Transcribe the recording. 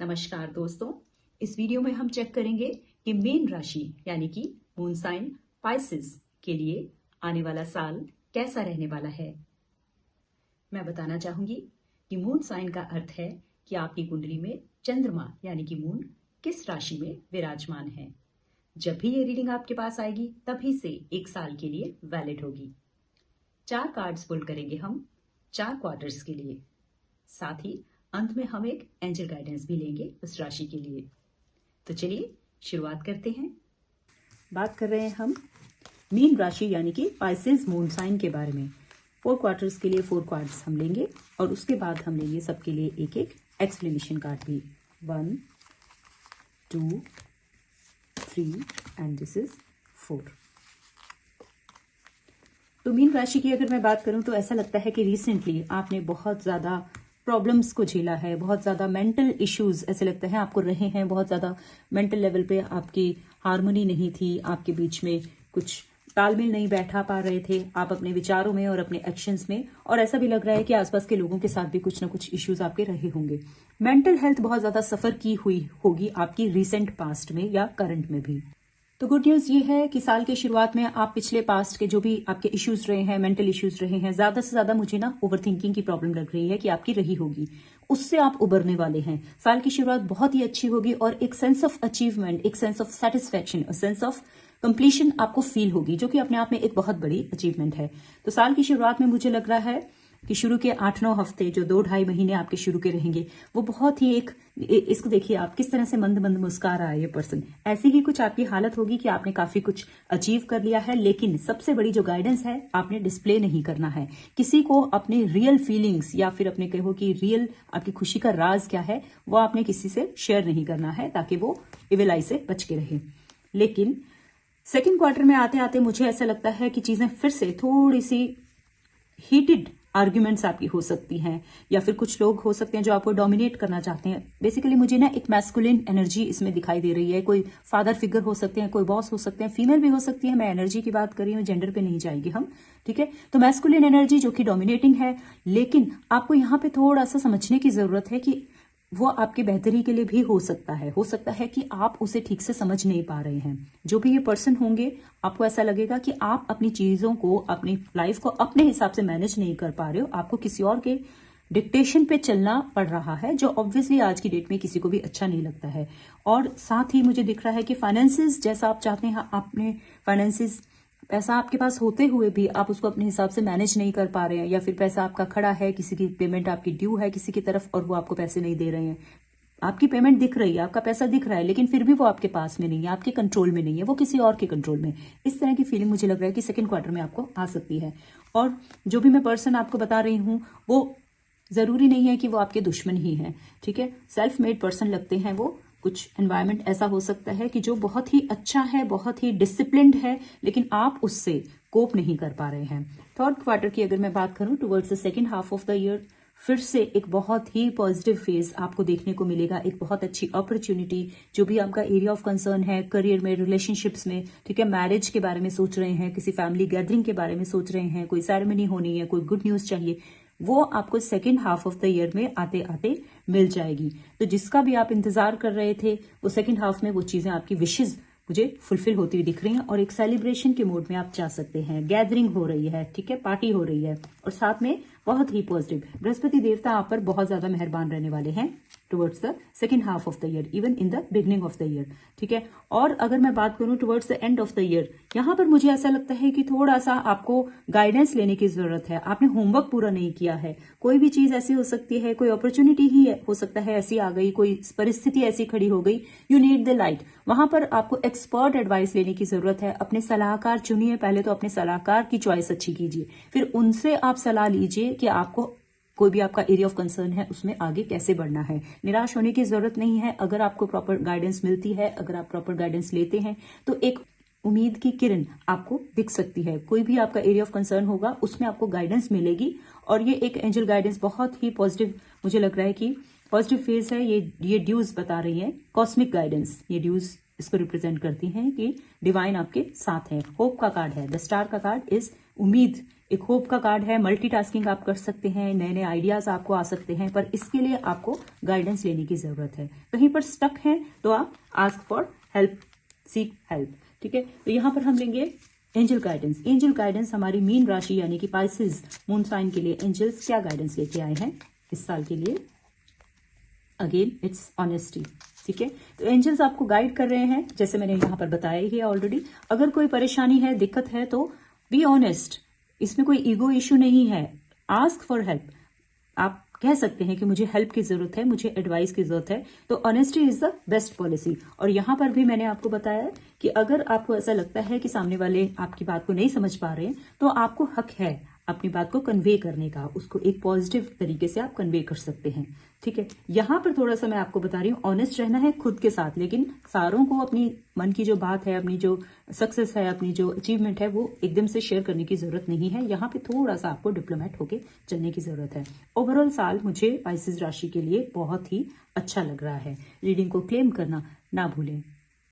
नमस्कार दोस्तों, इस वीडियो में हम चेक करेंगे कि मीन राशि यानी कि मून साइन पाइसेस के लिए आने वाला साल कैसा रहने वाला है। मैं बताना चाहूंगी कि मून साइन का अर्थ है कि आपकी कुंडली में चंद्रमा यानी कि मून किस राशि में विराजमान है। जब भी ये रीडिंग आपके पास आएगी तभी से एक साल के लिए वैलिड होगी। 4 कार्ड्स पुल करेंगे हम 4 क्वार्टर्स के लिए। साथ ही अंत में हम एक एंजल गाइडेंस भी लेंगे उस राशि के लिए। तो चलिए शुरुआत करते हैं। बात कर रहे हैं हम मीन राशि यानी कि पाइसेस मून साइन के बारे में। 4 क्वार्टर्स के लिए 4 कार्ड्स हम लेंगे और उसके बाद हम लेंगे सबके लिए एक एक एक्सप्लेनेशन कार्ड भी। 1 2 3 एंड दिस इज 4। तो मीन राशि की अगर मैं बात करूं तो ऐसा लगता है कि रिसेंटली आपने बहुत ज़्यादा प्रॉब्लम्स को झेला है, बहुत ज़्यादा मेंटल इश्यूज ऐसे लगता है आपको रहे हैं। बहुत ज़्यादा मेंटल लेवल पे आपकी हार्मनी नहीं थी, आपके बीच में कुछ तालमेल नहीं बैठा पा रहे थे आप अपने विचारों में और अपने एक्शंस में। और ऐसा भी लग रहा है कि आसपास के लोगों के साथ भी कुछ ना कुछ इश्यूज आपके रहे होंगे। मेंटल हेल्थ बहुत ज़्यादा सफ़र की हुई होगी आपकी रिसेंट पास्ट में या करंट में भी। तो गुड न्यूज़ ये है कि साल की शुरुआत में आप पिछले पास्ट के जो भी आपके इश्यूज रहे हैं, मेंटल इश्यूज रहे हैं, ज़्यादा से ज़्यादा मुझे ना ओवर थिंकिंग की प्रॉब्लम लग रही है कि आपकी रही होगी, उससे आप उबरने वाले हैं। साल की शुरुआत बहुत ही अच्छी होगी और एक सेंस ऑफ अचीवमेंट, एक sense of satisfaction, sense of completion आपको फील होगी, जो कि अपने आप में एक बहुत बड़ी अचीवमेंट है। तो साल की शुरुआत में मुझे लग रहा है कि शुरू के 8-9 हफ्ते जो 2-2.5 महीने आपके शुरू के रहेंगे वो बहुत ही इसको देखिए आप किस तरह से मंद मंद मुस्कुरा रहा है ये पर्सन। ऐसी ही कुछ आपकी हालत होगी कि आपने काफी कुछ अचीव कर लिया है, लेकिन सबसे बड़ी जो गाइडेंस है आपने डिस्प्ले नहीं करना है। किसी को अपने रियल फीलिंग्स या फिर अपने कहो कि रियल आपकी खुशी का राज क्या है वो आपने किसी से शेयर नहीं करना है ताकि वो इविल आई से बच के रहे। लेकिन सेकेंड क्वार्टर में आते आते मुझे ऐसा लगता है कि चीजें फिर से थोड़ी सी हीटेड आर्ग्यूमेंट्स आपकी हो सकती हैं, या फिर कुछ लोग हो सकते हैं जो आपको डोमिनेट करना चाहते हैं। बेसिकली मुझे ना एक मैस्कुलिन एनर्जी इसमें दिखाई दे रही है। कोई फादर फिगर हो सकते हैं, कोई बॉस हो सकते हैं, फीमेल भी हो सकती है। मैं एनर्जी की बात कर रही हूँ, जेंडर पे नहीं जाएगी हम, ठीक है। तो मैस्कुलिन एनर्जी जो कि डोमिनेटिंग है, लेकिन आपको यहाँ पे थोड़ा सा समझने की जरूरत है कि वो आपकी बेहतरी के लिए भी हो सकता है कि आप उसे ठीक से समझ नहीं पा रहे हैं। जो भी ये पर्सन होंगे आपको ऐसा लगेगा कि आप अपनी चीजों को, अपनी लाइफ को अपने हिसाब से मैनेज नहीं कर पा रहे हो, आपको किसी और के डिक्टेशन पे चलना पड़ रहा है, जो ऑब्वियसली आज की डेट में किसी को भी अच्छा नहीं लगता है। और साथ ही मुझे दिख रहा है कि फाइनेंसेस जैसा आप चाहते हैं, आपने फाइनेंसेस पैसा आपके पास होते हुए भी आप उसको अपने हिसाब से मैनेज नहीं कर पा रहे हैं, या फिर पैसा आपका खड़ा है, किसी की पेमेंट आपकी ड्यू है किसी की तरफ और वो आपको पैसे नहीं दे रहे हैं। आपकी पेमेंट दिख रही है, आपका पैसा दिख रहा है, लेकिन फिर भी वो आपके पास में नहीं है, आपके कंट्रोल में नहीं है, वो किसी और के कंट्रोल में। इस तरह की फीलिंग मुझे लग रहा है कि सेकंड क्वार्टर में आपको आ सकती है। और जो भी मैं पर्सन आपको बता रही हूँ वो जरूरी नहीं है कि वो आपके दुश्मन ही हैं, ठीक है। सेल्फ मेड पर्सन लगते हैं वो। कुछ एनवायरनमेंट ऐसा हो सकता है कि जो बहुत ही अच्छा है, बहुत ही डिसिप्लिन्ड है, लेकिन आप उससे कोप नहीं कर पा रहे हैं। थर्ड क्वार्टर की अगर मैं बात करूं towards the second half of the year, फिर से एक बहुत ही पॉजिटिव फेज आपको देखने को मिलेगा, एक बहुत अच्छी अपॉर्चुनिटी। जो भी आपका एरिया ऑफ कंसर्न है, करियर में, रिलेशनशिप्स में, ठीक है, मैरिज के बारे में सोच रहे हैं, किसी फैमिली गैदरिंग के बारे में सोच रहे हैं, कोई सेरेमनी होनी है, कोई गुड न्यूज चाहिए, वो आपको second half of the year में आते आते मिल जाएगी। तो जिसका भी आप इंतजार कर रहे थे वो सेकेंड हाफ में वो चीजें, आपकी विशेष मुझे फुलफिल होती हुई दिख रही हैं और एक सेलिब्रेशन के मूड में आप जा सकते हैं। गैदरिंग हो रही है, ठीक है, पार्टी हो रही है और साथ में बहुत ही पॉजिटिव बृहस्पति देवता आप पर बहुत ज्यादा मेहरबान रहने वाले हैं towards the second half of the year, even in the beginning of the year, ठीक है। और अगर मैं बात करूं towards the end of the year, यहां पर मुझे ऐसा लगता है कि थोड़ा सा आपको गाइडेंस लेने की जरूरत है। आपने होमवर्क पूरा नहीं किया है। कोई भी चीज ऐसी हो सकती है, कोई अपॉर्चुनिटी ही हो सकता है ऐसी आ गई, कोई परिस्थिति ऐसी खड़ी हो गई, यू नीड द लाइट। वहां पर आपको एक्सपर्ट एडवाइस लेने की जरूरत है। अपने सलाहकार चुनिए, पहले तो अपने सलाहकार की चॉइस अच्छी कीजिए, फिर उनसे आप सलाह लीजिए कि आपको कोई भी आपका एरिया ऑफ कंसर्न है उसमें आगे कैसे बढ़ना है। निराश होने की जरूरत नहीं है। अगर आपको प्रॉपर गाइडेंस मिलती है, अगर आप प्रॉपर गाइडेंस लेते हैं तो एक उम्मीद की किरण आपको दिख सकती है। कोई भी आपका एरिया ऑफ कंसर्न होगा उसमें आपको गाइडेंस मिलेगी और ये एक एंजल गाइडेंस बहुत ही पॉजिटिव मुझे लग रहा है कि पॉजिटिव फेज है। ये ड्यूज बता रही है, कॉस्मिक गाइडेंस। ये ड्यूज इसको रिप्रेजेंट करती हैं कि डिवाइन आपके साथ है। होप का कार्ड है, द स्टार का कार्ड इज उम्मीद एक होप का कार्ड है, मल्टीटास्किंग आप कर सकते हैं, नए नए आइडियाज आपको आ सकते हैं, पर इसके लिए आपको गाइडेंस लेने की जरूरत है। कहीं पर स्टक हैं तो आप ask for help, seek help. ठीक है, तो यहां पर हम लेंगे एंजल गाइडेंस। एंजल गाइडेंस हमारी मीन राशि यानी कि पाइसेस मून साइन के लिए एंजल्स क्या गाइडेंस लेके आए हैं इस साल के लिए। Again it's honesty. ठीक है, तो एंजल्स आपको गाइड कर रहे हैं, जैसे मैंने यहां पर बताया ही है ऑलरेडी। अगर कोई परेशानी है, दिक्कत है, तो बी ऑनेस्ट, इसमें कोई ईगो इश्यू नहीं है। आस्क फॉर हेल्प, आप कह सकते हैं कि मुझे हेल्प की जरूरत है, मुझे एडवाइस की जरूरत है, तो honesty is the best policy. और यहां पर भी मैंने आपको बताया कि अगर आपको ऐसा लगता है कि सामने वाले आपकी बात को नहीं समझ पा रहे हैं, तो आपको हक है अपनी बात को कन्वे करने का, उसको एक पॉजिटिव तरीके से आप कन्वे कर सकते हैं। ठीक है, यहां पर थोड़ा सा मैं आपको बता रही हूँ, ऑनेस्ट रहना है खुद के साथ, लेकिन सारों को अपनी मन की जो बात है, अपनी जो सक्सेस है, अपनी जो अचीवमेंट है, वो एकदम से शेयर करने की जरूरत नहीं है। यहाँ पे थोड़ा सा आपको डिप्लोमेट होके चलने की जरूरत है। ओवरऑल साल मुझे पाइसेस राशि के लिए बहुत ही अच्छा लग रहा है। रीडिंग को क्लेम करना ना भूलें।